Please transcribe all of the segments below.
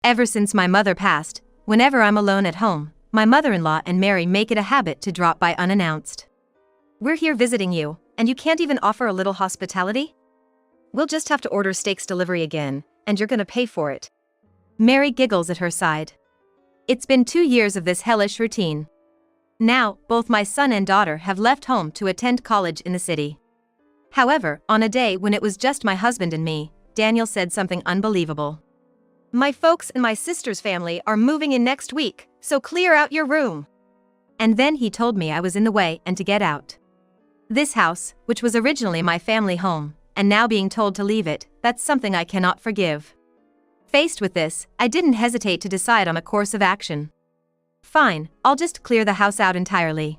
Ever since my mother passed, whenever I'm alone at home, my mother-in-law and Mary make it a habit to drop by unannounced. "We're here visiting you, and you can't even offer a little hospitality? We'll just have to order steaks delivery again, and you're gonna pay for it." Mary giggles at her side. It's been 2 years of this hellish routine. Now, both my son and daughter have left home to attend college in the city. However, on a day when it was just my husband and me, Daniel said something unbelievable. "My folks and my sister's family are moving in next week, so clear out your room." And then he told me I was in the way and to get out. This house, which was originally my family home, and now being told to leave it, that's something I cannot forgive. Faced with this, I didn't hesitate to decide on a course of action. "Fine, I'll just clear the house out entirely,"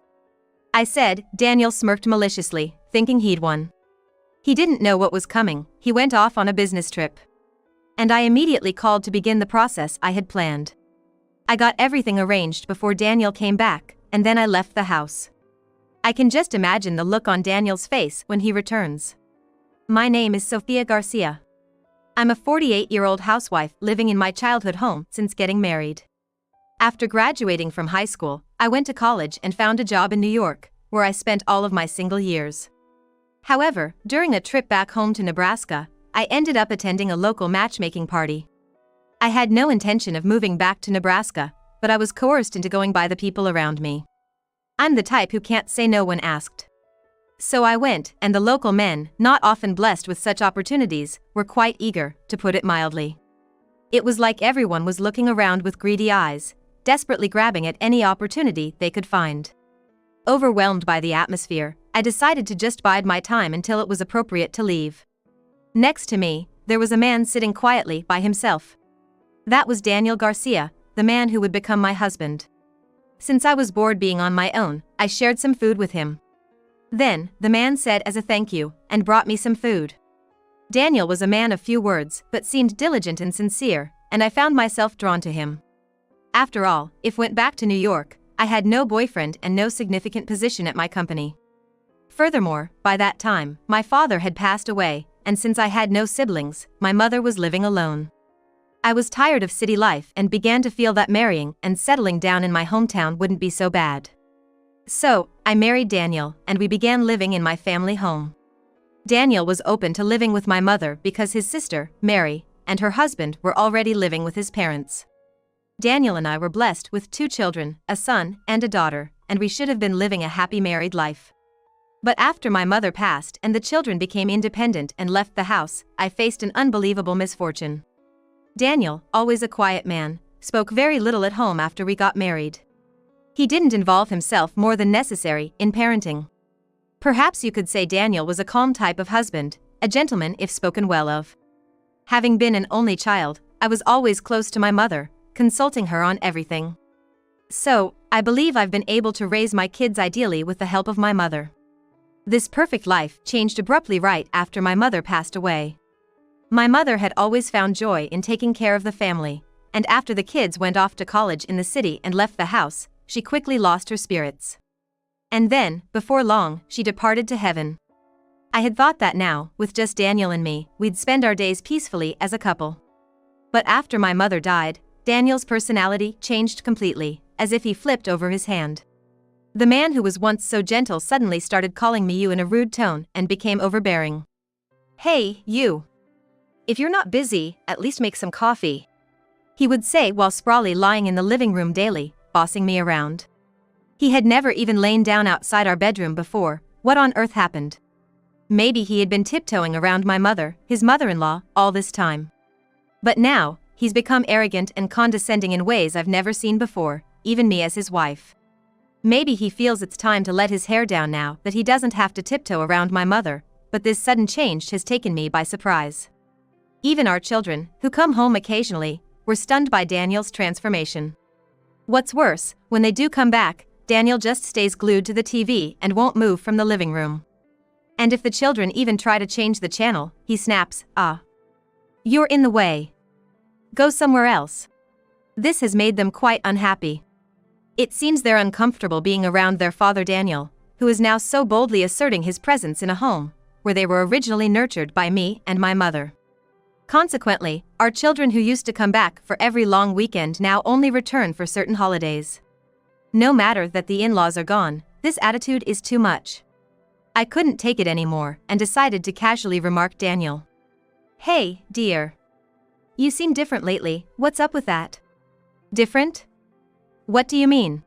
I said. Daniel smirked maliciously, thinking he'd won. He didn't know what was coming. He went off on a business trip. And I immediately called to begin the process I had planned. I got everything arranged before Daniel came back, and then I left the house. I can just imagine the look on Daniel's face when he returns. My name is Sofia Garcia. I'm a 48-year-old housewife living in my childhood home since getting married. After graduating from high school, I went to college and found a job in New York, where I spent all of my single years. However, during a trip back home to Nebraska, I ended up attending a local matchmaking party. I had no intention of moving back to Nebraska, but I was coerced into going by the people around me. I'm the type who can't say no when asked. So I went, and the local men, not often blessed with such opportunities, were quite eager, to put it mildly. It was like everyone was looking around with greedy eyes, desperately grabbing at any opportunity they could find. Overwhelmed by the atmosphere, I decided to just bide my time until it was appropriate to leave. Next to me, there was a man sitting quietly by himself. That was Daniel Garcia, the man who would become my husband. Since I was bored being on my own, I shared some food with him. Then, the man said as a thank you, and brought me some food. Daniel was a man of few words, but seemed diligent and sincere, and I found myself drawn to him. After all, if went back to New York, I had no boyfriend and no significant position at my company. Furthermore, by that time, my father had passed away, and since I had no siblings, my mother was living alone. I was tired of city life and began to feel that marrying and settling down in my hometown wouldn't be so bad. So, I married Daniel, and we began living in my family home. Daniel was open to living with my mother because his sister, Mary, and her husband were already living with his parents. Daniel and I were blessed with 2 children, a son and a daughter, and we should have been living a happy married life. But after my mother passed and the children became independent and left the house, I faced an unbelievable misfortune. Daniel, always a quiet man, spoke very little at home after we got married. He didn't involve himself more than necessary in parenting. Perhaps you could say Daniel was a calm type of husband, a gentleman if spoken well of. Having been an only child, I was always close to my mother, consulting her on everything. So, I believe I've been able to raise my kids ideally with the help of my mother. This perfect life changed abruptly right after my mother passed away. My mother had always found joy in taking care of the family, and after the kids went off to college in the city and left the house, she quickly lost her spirits. And then, before long, she departed to heaven. I had thought that now, with just Daniel and me, we'd spend our days peacefully as a couple. But after my mother died, Daniel's personality changed completely, as if he flipped over his hand. The man who was once so gentle suddenly started calling me you in a rude tone and became overbearing. "Hey, you. If you're not busy, at least make some coffee," he would say while sprawly lying in the living room daily, bossing me around. He had never even lain down outside our bedroom before. What on earth happened? Maybe he had been tiptoeing around my mother, his mother-in-law, all this time. But now, he's become arrogant and condescending in ways I've never seen before, even me as his wife. Maybe he feels it's time to let his hair down now that he doesn't have to tiptoe around my mother, but this sudden change has taken me by surprise. Even our children, who come home occasionally, were stunned by Daniel's transformation. What's worse, when they do come back, Daniel just stays glued to the TV and won't move from the living room. And if the children even try to change the channel, he snaps, "Ah. You're in the way. Go somewhere else." This has made them quite unhappy. It seems they're uncomfortable being around their father Daniel, who is now so boldly asserting his presence in a home where they were originally nurtured by me and my mother. Consequently, our children who used to come back for every long weekend now only return for certain holidays. No matter that the in-laws are gone, this attitude is too much. I couldn't take it anymore and decided to casually remark Daniel. Hey, dear. You seem different lately, what's up with that? Different? What do you mean?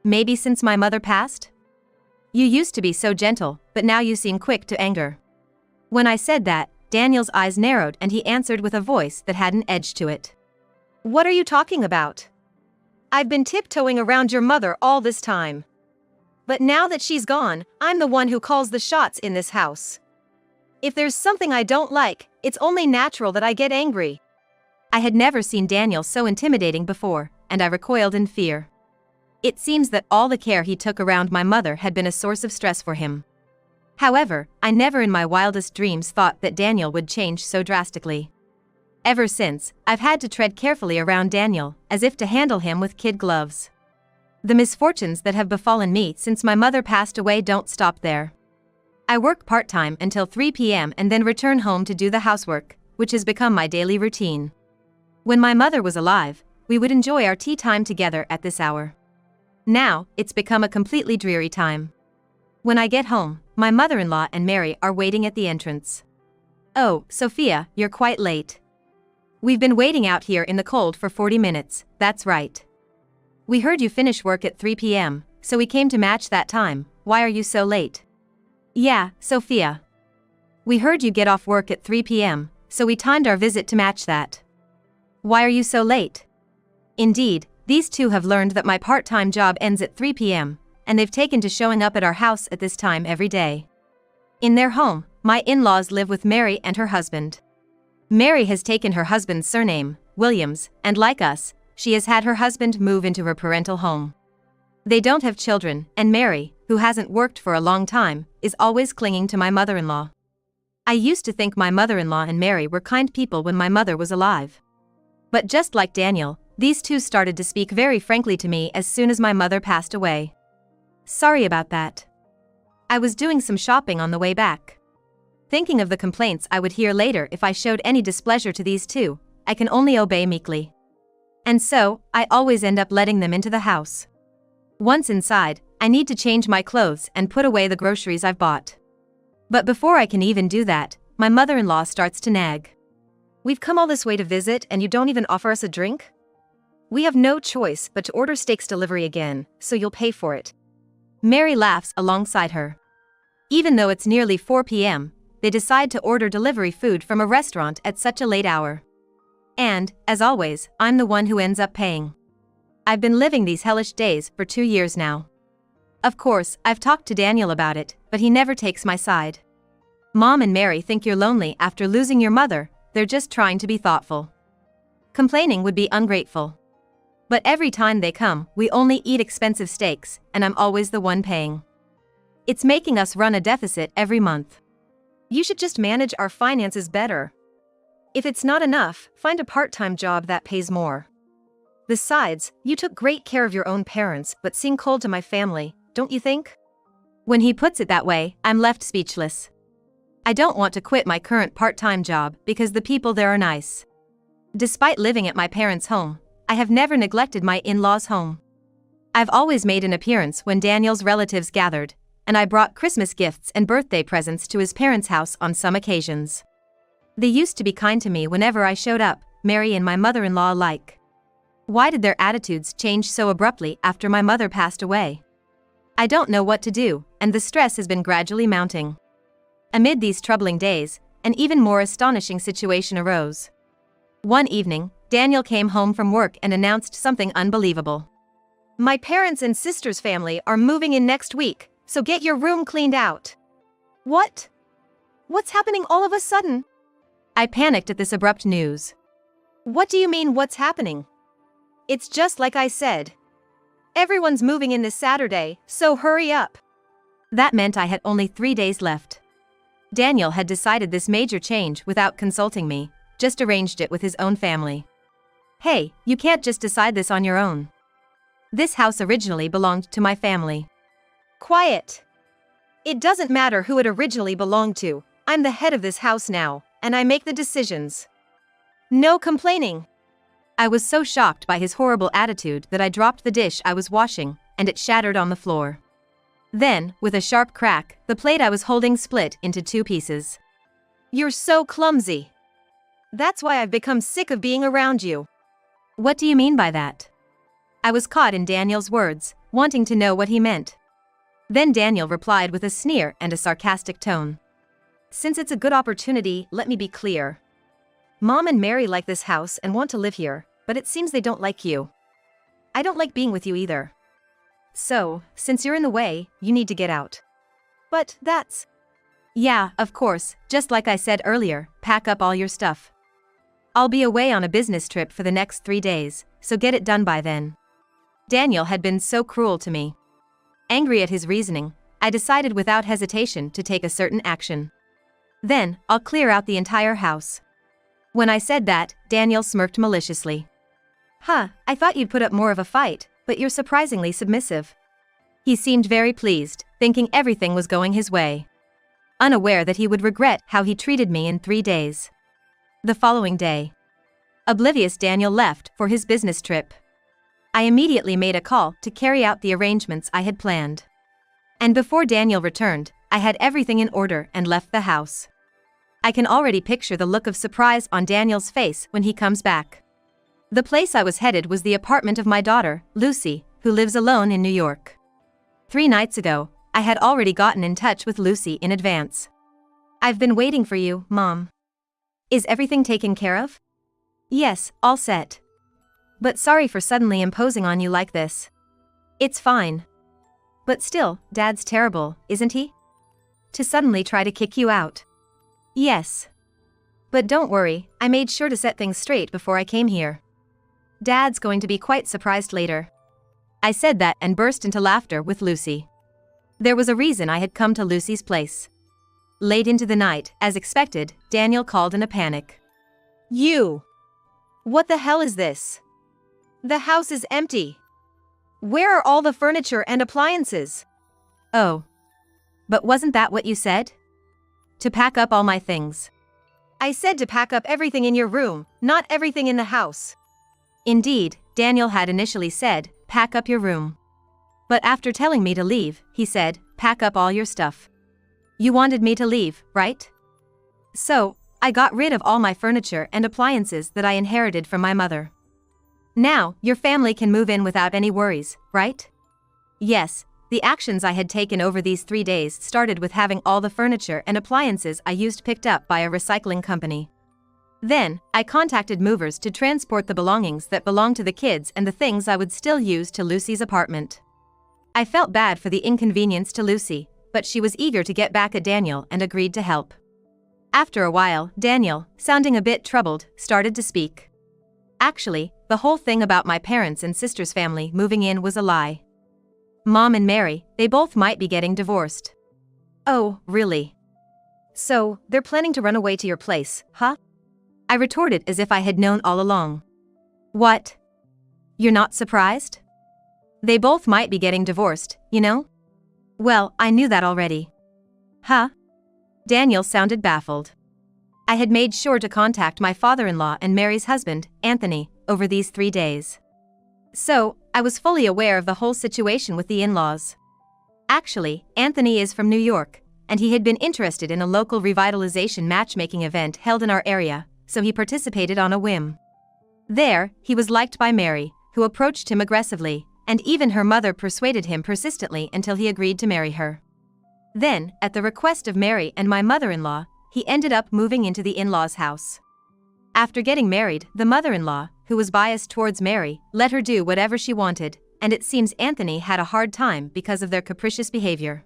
Maybe since my mother passed? You used to be so gentle, but now you seem quick to anger. When I said that, Daniel's eyes narrowed and he answered with a voice that had an edge to it. What are you talking about? I've been tiptoeing around your mother all this time. But now that she's gone, I'm the one who calls the shots in this house. If there's something I don't like, it's only natural that I get angry. I had never seen Daniel so intimidating before, and I recoiled in fear. It seems that all the care he took around my mother had been a source of stress for him. However, I never in my wildest dreams thought that Daniel would change so drastically. Ever since, I've had to tread carefully around Daniel, as if to handle him with kid gloves. The misfortunes that have befallen me since my mother passed away don't stop there. I work part-time until 3 p.m. and then return home to do the housework, which has become my daily routine. When my mother was alive, we would enjoy our tea time together at this hour. Now, it's become a completely dreary time. When I get home, my mother-in-law and Mary are waiting at the entrance. Oh, Sophia, you're quite late. We've been waiting out here in the cold for 40 minutes, that's right. We heard you finish work at 3 p.m., so we came to match that time. Why are you so late? Yeah, Sophia. We heard you get off work at 3 p.m., so we timed our visit to match that. Why are you so late? Indeed, these two have learned that my part-time job ends at 3 p.m., and they've taken to showing up at our house at this time every day. In their home, my in-laws live with Mary and her husband. Mary has taken her husband's surname, Williams, and like us, she has had her husband move into her parental home. They don't have children, and Mary, who hasn't worked for a long time, is always clinging to my mother-in-law. I used to think my mother-in-law and Mary were kind people when my mother was alive. But just like Daniel, these two started to speak very frankly to me as soon as my mother passed away. Sorry about that. I was doing some shopping on the way back. Thinking of the complaints I would hear later if I showed any displeasure to these two, I can only obey meekly. And so, I always end up letting them into the house. Once inside, I need to change my clothes and put away the groceries I've bought. But before I can even do that, my mother-in-law starts to nag. We've come all this way to visit and you don't even offer us a drink? We have no choice but to order steaks delivery again, so you'll pay for it. Mary laughs alongside her. Even though it's nearly 4 p.m., they decide to order delivery food from a restaurant at such a late hour. And, as always, I'm the one who ends up paying. I've been living these hellish days for 2 years now. Of course, I've talked to Daniel about it, but he never takes my side. Mom and Mary think you're lonely after losing your mother, they're just trying to be thoughtful. Complaining would be ungrateful. But every time they come, we only eat expensive steaks, and I'm always the one paying. It's making us run a deficit every month. You should just manage our finances better. If it's not enough, find a part-time job that pays more. Besides, you took great care of your own parents but seem cold to my family, don't you think? When he puts it that way, I'm left speechless. I don't want to quit my current part-time job because the people there are nice. Despite living at my parents' home, I have never neglected my in-laws' home. I've always made an appearance when Daniel's relatives gathered, and I brought Christmas gifts and birthday presents to his parents' house on some occasions. They used to be kind to me whenever I showed up, Mary and my mother-in-law alike. Why did their attitudes change so abruptly after my mother passed away? I don't know what to do, and the stress has been gradually mounting. Amid these troubling days, an even more astonishing situation arose. One evening, Daniel came home from work and announced something unbelievable. My parents' and sister's family are moving in next week, so get your room cleaned out. What? What's happening all of a sudden? I panicked at this abrupt news. What do you mean, what's happening? It's just like I said. Everyone's moving in this Saturday, so hurry up. That meant I had only 3 days left. Daniel had decided this major change without consulting me, just arranged it with his own family. Hey, you can't just decide this on your own. This house originally belonged to my family. Quiet. It doesn't matter who it originally belonged to, I'm the head of this house now, and I make the decisions. No complaining. I was so shocked by his horrible attitude that I dropped the dish I was washing, and it shattered on the floor. Then, with a sharp crack, the plate I was holding split into 2 pieces. You're so clumsy. That's why I've become sick of being around you. What do you mean by that? I was caught in Daniel's words, wanting to know what he meant. Then Daniel replied with a sneer and a sarcastic tone. Since it's a good opportunity, let me be clear. Mom and Mary like this house and want to live here, but it seems they don't like you. I don't like being with you either. So, since you're in the way, you need to get out. But that's... Yeah, of course, just like I said earlier, pack up all your stuff. I'll be away on a business trip for the next 3 days, so get it done by then. Daniel had been so cruel to me. Angry at his reasoning, I decided without hesitation to take a certain action. Then, I'll clear out the entire house. When I said that, Daniel smirked maliciously. Huh, I thought you'd put up more of a fight, but you're surprisingly submissive. He seemed very pleased, thinking everything was going his way. Unaware that he would regret how he treated me in 3 days. The following day. Oblivious, Daniel left for his business trip. I immediately made a call to carry out the arrangements I had planned. And before Daniel returned, I had everything in order and left the house. I can already picture the look of surprise on Daniel's face when he comes back. The place I was headed was the apartment of my daughter, Lucy, who lives alone in New York. 3 nights ago, I had already gotten in touch with Lucy in advance. I've been waiting for you, Mom. Is everything taken care of? Yes, all set. But sorry for suddenly imposing on you like this. It's fine. But still, Dad's terrible, isn't he? To suddenly try to kick you out. Yes. But don't worry, I made sure to set things straight before I came here. Dad's going to be quite surprised later. I said that and burst into laughter with Lucy. There was a reason I had come to Lucy's place. Late into the night, as expected, Daniel called in a panic. You! What the hell is this? The house is empty. Where are all the furniture and appliances? Oh. But wasn't that what you said? To pack up all my things. I said to pack up everything in your room, not everything in the house. Indeed, Daniel had initially said, pack up your room. But after telling me to leave, he said, pack up all your stuff. You wanted me to leave, right? So, I got rid of all my furniture and appliances that I inherited from my mother. Now, your family can move in without any worries, right? Yes, the actions I had taken over these 3 days started with having all the furniture and appliances I used picked up by a recycling company. Then, I contacted movers to transport the belongings that belonged to the kids and the things I would still use to Lucy's apartment. I felt bad for the inconvenience to Lucy, but she was eager to get back at Daniel and agreed to help. After a while, Daniel, sounding a bit troubled, started to speak. Actually, the whole thing about my parents' and sister's family moving in was a lie. Mom and Mary, they both might be getting divorced. Oh, really? So, they're planning to run away to your place, huh? I retorted as if I had known all along. What? You're not surprised? They both might be getting divorced, you know? Well, I knew that already. Huh? Daniel sounded baffled. I had made sure to contact my father-in-law and Mary's husband, Anthony, over these 3 days. So, I was fully aware of the whole situation with the in-laws. Actually, Anthony is from New York, and he had been interested in a local revitalization matchmaking event held in our area, so he participated on a whim. There, he was liked by Mary, who approached him aggressively, and even her mother persuaded him persistently until he agreed to marry her. Then, at the request of Mary and my mother-in-law, he ended up moving into the in-laws' house. After getting married, the mother-in-law, who was biased towards Mary, let her do whatever she wanted, and it seems Anthony had a hard time because of their capricious behavior.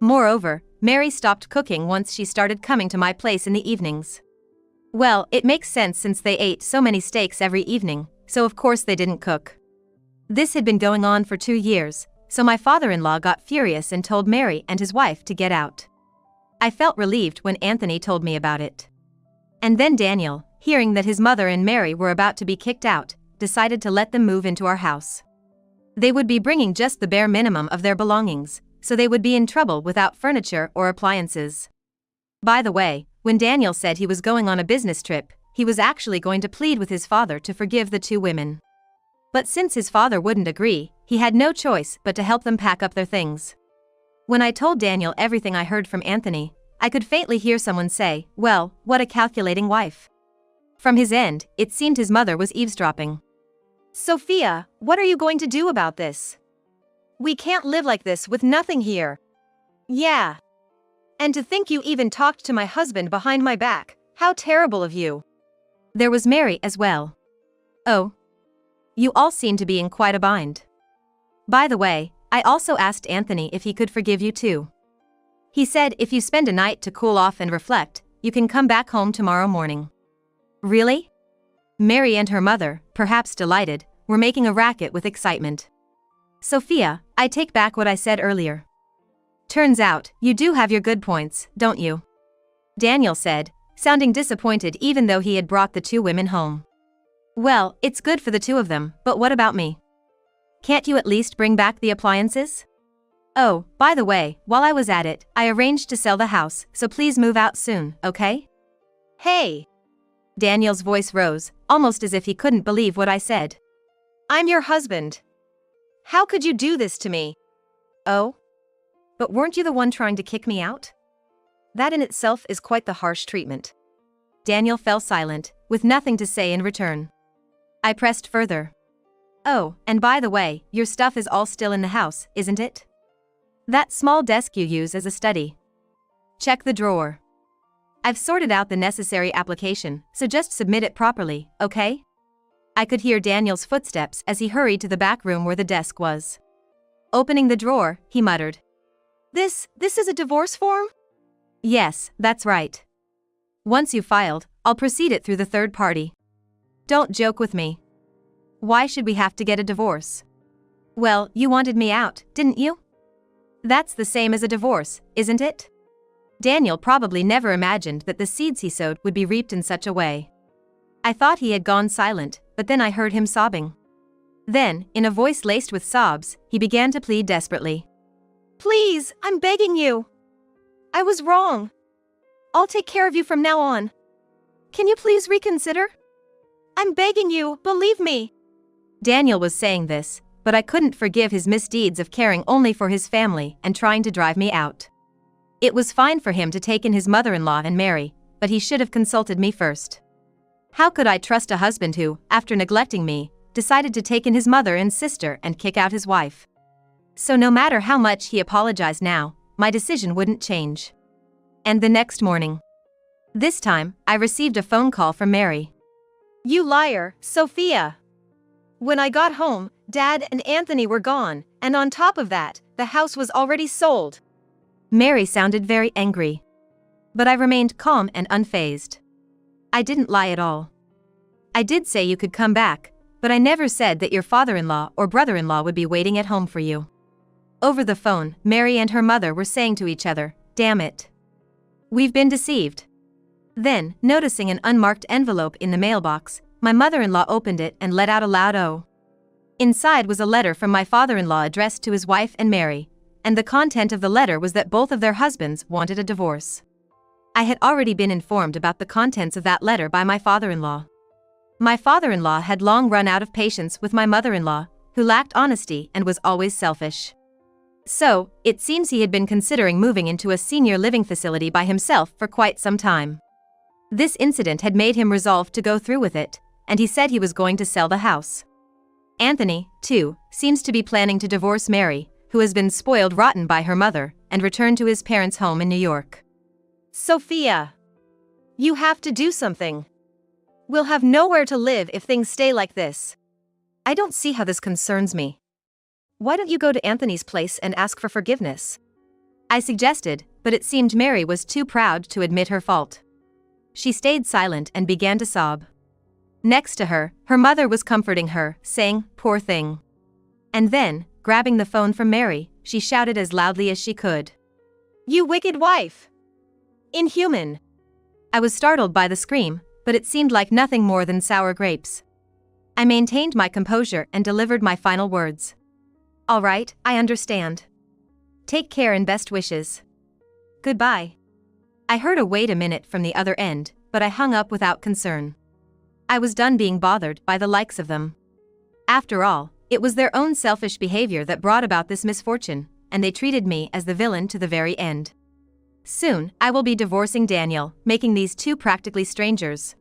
Moreover, Mary stopped cooking once she started coming to my place in the evenings. Well, it makes sense since they ate so many steaks every evening, so of course they didn't cook. This had been going on for 2 years, so my father-in-law got furious and told Mary and his wife to get out. I felt relieved when Anthony told me about it. And then Daniel, hearing that his mother and Mary were about to be kicked out, decided to let them move into our house. They would be bringing just the bare minimum of their belongings, so they would be in trouble without furniture or appliances. By the way, when Daniel said he was going on a business trip, he was actually going to plead with his father to forgive the two women. But since his father wouldn't agree, he had no choice but to help them pack up their things. When I told Daniel everything I heard from Anthony, I could faintly hear someone say, "Well, what a calculating wife." From his end, it seemed his mother was eavesdropping. "Sophia, what are you going to do about this? We can't live like this with nothing here." "Yeah. And to think you even talked to my husband behind my back, how terrible of you." There was Mary as well. "Oh. You all seem to be in quite a bind. By the way, I also asked Anthony if he could forgive you too. He said if you spend a night to cool off and reflect, you can come back home tomorrow morning." "Really?" Mary and her mother, perhaps delighted, were making a racket with excitement. "Sophia, I take back what I said earlier. Turns out, you do have your good points, don't you?" Daniel said, sounding disappointed even though he had brought the two women home. "Well, it's good for the two of them, but what about me? Can't you at least bring back the appliances? Oh, by the way, while I was at it, I arranged to sell the house, so please move out soon, okay?" "Hey!" Daniel's voice rose, almost as if he couldn't believe what I said. "I'm your husband. How could you do this to me?" "Oh? But weren't you the one trying to kick me out? That in itself is quite the harsh treatment." Daniel fell silent, with nothing to say in return. I pressed further. "Oh, and by the way, your stuff is all still in the house, isn't it? That small desk you use as a study. Check the drawer. I've sorted out the necessary application, so just submit it properly, okay?" I could hear Daniel's footsteps as he hurried to the back room where the desk was. Opening the drawer, he muttered. This is a divorce form?" "Yes, that's right. Once you've filed, I'll proceed it through the third party. Don't joke with me. Why should we have to get a divorce?" "Well, you wanted me out, didn't you? That's the same as a divorce, isn't it?" Daniel probably never imagined that the seeds he sowed would be reaped in such a way. I thought he had gone silent, but then I heard him sobbing. Then, in a voice laced with sobs, he began to plead desperately. "Please, I'm begging you. I was wrong. I'll take care of you from now on. Can you please reconsider? I'm begging you, believe me." Daniel was saying this, but I couldn't forgive his misdeeds of caring only for his family and trying to drive me out. It was fine for him to take in his mother-in-law and marry, but he should have consulted me first. How could I trust a husband who, after neglecting me, decided to take in his mother and sister and kick out his wife? So no matter how much he apologized now, my decision wouldn't change. And the next morning. This time, I received a phone call from Mary. "You liar, Sophia. When I got home, Dad and Anthony were gone, and on top of that, the house was already sold." Mary sounded very angry. But I remained calm and unfazed. "I didn't lie at all. I did say you could come back, but I never said that your father-in-law or brother-in-law would be waiting at home for you." Over the phone, Mary and her mother were saying to each other, "Damn it. We've been deceived." Then, noticing an unmarked envelope in the mailbox, my mother-in-law opened it and let out a loud "oh." Inside was a letter from my father-in-law addressed to his wife and Mary, and the content of the letter was that both of their husbands wanted a divorce. I had already been informed about the contents of that letter by my father-in-law. My father-in-law had long run out of patience with my mother-in-law, who lacked honesty and was always selfish. So, it seems he had been considering moving into a senior living facility by himself for quite some time. This incident had made him resolve to go through with it, and he said he was going to sell the house. Anthony, too, seems to be planning to divorce Mary, who has been spoiled rotten by her mother, and return to his parents' home in New York. "Sophia, you have to do something. We'll have nowhere to live if things stay like this." "I don't see how this concerns me. Why don't you go to Anthony's place and ask for forgiveness?" I suggested, but it seemed Mary was too proud to admit her fault. She stayed silent and began to sob. Next to her, her mother was comforting her, saying, "Poor thing." And then, grabbing the phone from Mary, she shouted as loudly as she could. "You wicked wife! Inhuman!" I was startled by the scream, but it seemed like nothing more than sour grapes. I maintained my composure and delivered my final words. "All right, I understand. Take care and best wishes. Goodbye." I heard a "wait a minute" from the other end, but I hung up without concern. I was done being bothered by the likes of them. After all, it was their own selfish behavior that brought about this misfortune, and they treated me as the villain to the very end. Soon, I will be divorcing Daniel, making these two practically strangers.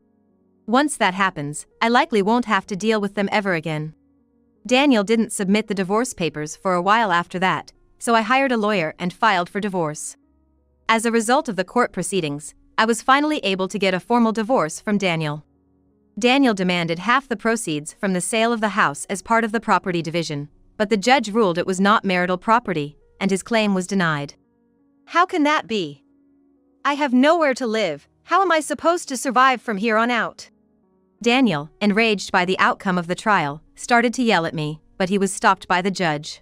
Once that happens, I likely won't have to deal with them ever again. Daniel didn't submit the divorce papers for a while after that, so I hired a lawyer and filed for divorce. As a result of the court proceedings, I was finally able to get a formal divorce from Daniel. Daniel demanded half the proceeds from the sale of the house as part of the property division, but the judge ruled it was not marital property, and his claim was denied. How can that be? I have nowhere to live. How am I supposed to survive from here on out? Daniel, enraged by the outcome of the trial, started to yell at me, but he was stopped by the judge.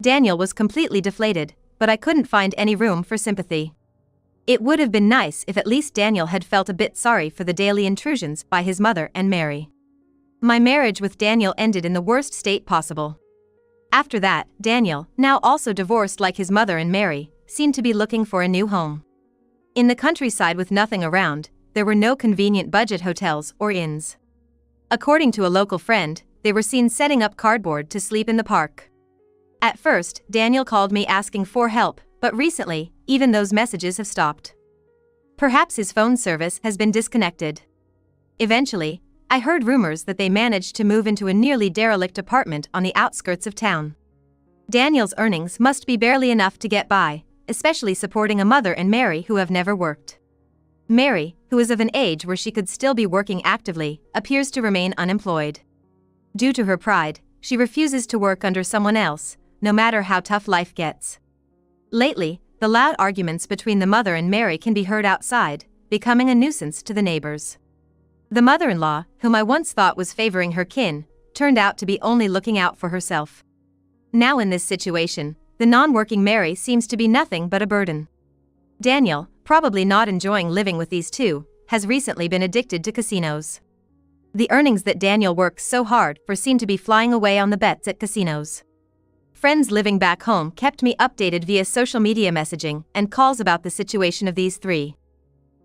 Daniel was completely deflated, but I couldn't find any room for sympathy. It would have been nice if at least Daniel had felt a bit sorry for the daily intrusions by his mother and Mary. My marriage with Daniel ended in the worst state possible. After that, Daniel, now also divorced like his mother and Mary, seemed to be looking for a new home. In the countryside with nothing around, there were no convenient budget hotels or inns. According to a local friend, they were seen setting up cardboard to sleep in the park. At first, Daniel called me asking for help, but recently, even those messages have stopped. Perhaps his phone service has been disconnected. Eventually, I heard rumors that they managed to move into a nearly derelict apartment on the outskirts of town. Daniel's earnings must be barely enough to get by, especially supporting a mother and Mary who have never worked. Mary, who is of an age where she could still be working actively, appears to remain unemployed. Due to her pride, she refuses to work under someone else, no matter how tough life gets. Lately, the loud arguments between the mother and Mary can be heard outside, becoming a nuisance to the neighbors. The mother-in-law, whom I once thought was favoring her kin, turned out to be only looking out for herself. Now in this situation, the non-working Mary seems to be nothing but a burden. Daniel, probably not enjoying living with these two, has recently been addicted to casinos. The earnings that Daniel works so hard for seem to be flying away on the bets at casinos. Friends living back home kept me updated via social media messaging and calls about the situation of these three.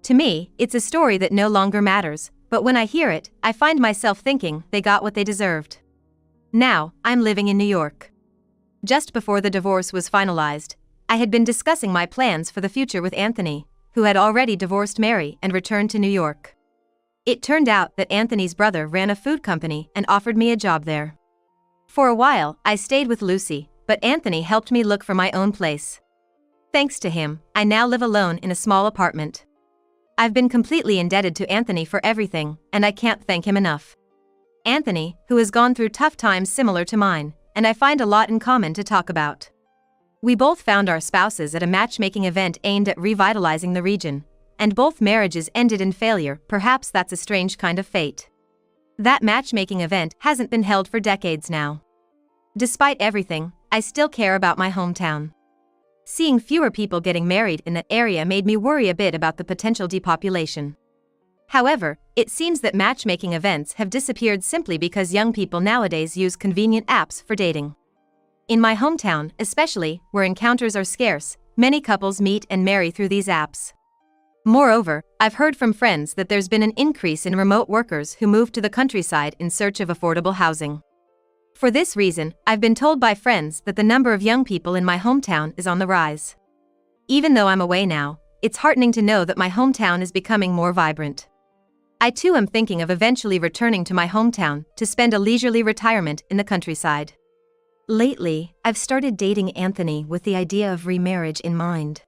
To me, it's a story that no longer matters, but when I hear it, I find myself thinking they got what they deserved. Now, I'm living in New York. Just before the divorce was finalized, I had been discussing my plans for the future with Anthony, who had already divorced Mary and returned to New York. It turned out that Anthony's brother ran a food company and offered me a job there. For a while, I stayed with Lucy, but Anthony helped me look for my own place. Thanks to him, I now live alone in a small apartment. I've been completely indebted to Anthony for everything, and I can't thank him enough. Anthony, who has gone through tough times similar to mine, and I find a lot in common to talk about. We both found our spouses at a matchmaking event aimed at revitalizing the region, and both marriages ended in failure. Perhaps that's a strange kind of fate. That matchmaking event hasn't been held for decades now. Despite everything, I still care about my hometown. Seeing fewer people getting married in that area made me worry a bit about the potential depopulation. However, it seems that matchmaking events have disappeared simply because young people nowadays use convenient apps for dating. In my hometown, especially, where encounters are scarce, many couples meet and marry through these apps. Moreover, I've heard from friends that there's been an increase in remote workers who move to the countryside in search of affordable housing. For this reason, I've been told by friends that the number of young people in my hometown is on the rise. Even though I'm away now, it's heartening to know that my hometown is becoming more vibrant. I too am thinking of eventually returning to my hometown to spend a leisurely retirement in the countryside. Lately, I've started dating Anthony with the idea of remarriage in mind.